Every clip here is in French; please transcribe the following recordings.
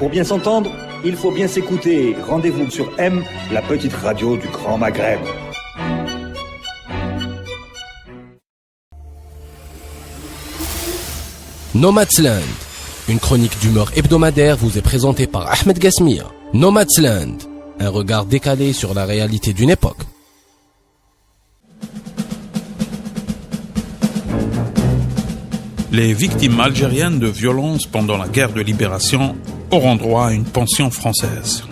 Pour bien s'entendre, il faut bien s'écouter. Rendez-vous sur M, la petite radio du Grand Maghreb. Nomadsland, une chronique d'humeur hebdomadaire vous est présentée par Ahmed Gasmia. Nomadsland, un regard décalé sur la réalité d'une époque. Les victimes algériennes de violences pendant la guerre de libération auront droit à une pension française.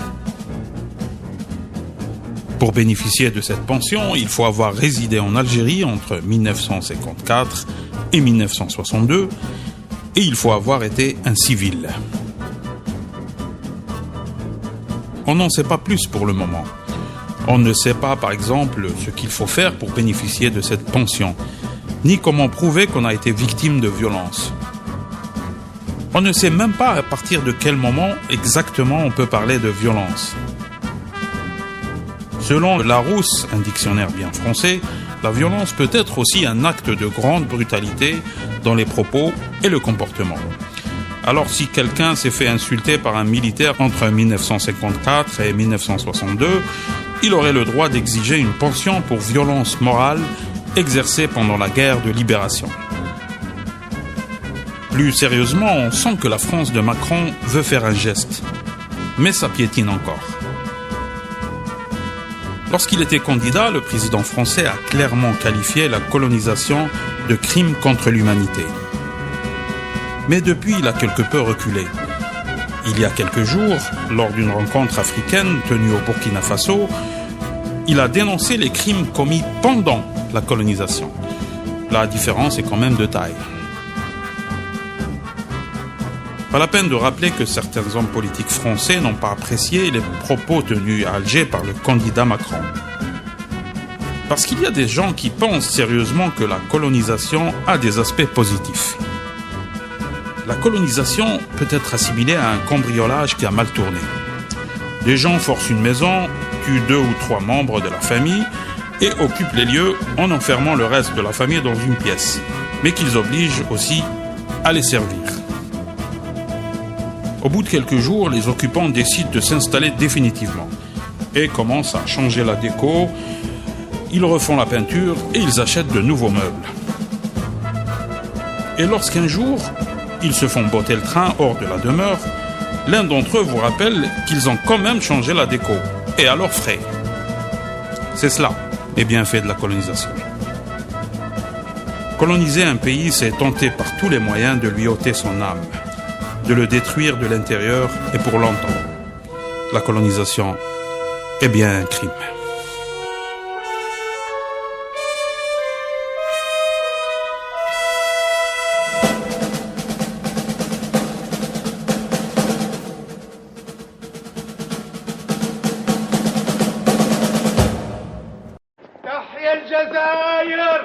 Pour bénéficier de cette pension, il faut avoir résidé en Algérie entre 1954 et 1962 et il faut avoir été un civil. On n'en sait pas plus pour le moment. On ne sait pas, par exemple, ce qu'il faut faire pour bénéficier de cette pension, ni comment prouver qu'on a été victime de violence. On ne sait même pas à partir de quel moment exactement on peut parler de violence. Selon Larousse, un dictionnaire bien français, la violence peut être aussi un acte de grande brutalité dans les propos et le comportement. Alors si quelqu'un s'est fait insulter par un militaire entre 1954 et 1962, il aurait le droit d'exiger une pension pour violence morale exercée pendant la guerre de libération. Plus sérieusement, on sent que la France de Macron veut faire un geste, mais ça piétine encore. Lorsqu'il était candidat, le président français a clairement qualifié la colonisation de crime contre l'humanité. Mais depuis, il a quelque peu reculé. Il y a quelques jours, lors d'une rencontre africaine tenue au Burkina Faso, il a dénoncé les crimes commis pendant la colonisation. La différence est quand même de taille. Pas la peine de rappeler que certains hommes politiques français n'ont pas apprécié les propos tenus à Alger par le candidat Macron. Parce qu'il y a des gens qui pensent sérieusement que la colonisation a des aspects positifs. La colonisation peut être assimilée à un cambriolage qui a mal tourné. Des gens forcent une maison, tuent 2 ou 3 membres de la famille et occupent les lieux en enfermant le reste de la famille dans une pièce, mais qu'ils obligent aussi à les servir. Au bout de quelques jours, les occupants décident de s'installer définitivement et commencent à changer la déco, ils refont la peinture et ils achètent de nouveaux meubles. Et lorsqu'un jour, ils se font botter le train hors de la demeure, l'un d'entre eux vous rappelle qu'ils ont quand même changé la déco, et à leurs frais. C'est cela, les bienfaits de la colonisation. Coloniser un pays, c'est tenter par tous les moyens de lui ôter son âme, de le détruire de l'intérieur et pour longtemps. La colonisation est bien un crime. تحيا الجزائر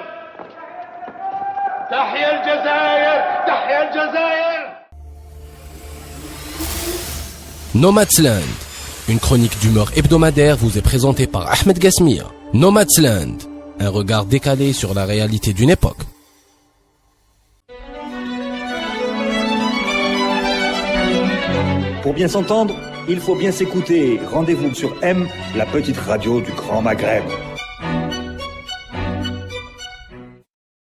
تحيا الجزائر تحيا الجزائر. Nomadsland, une chronique d'humeur hebdomadaire vous est présentée par Ahmed Gasmia. Nomadsland, un regard décalé sur la réalité d'une époque. Pour bien s'entendre, il faut bien s'écouter. Rendez-vous sur M, la petite radio du Grand Maghreb.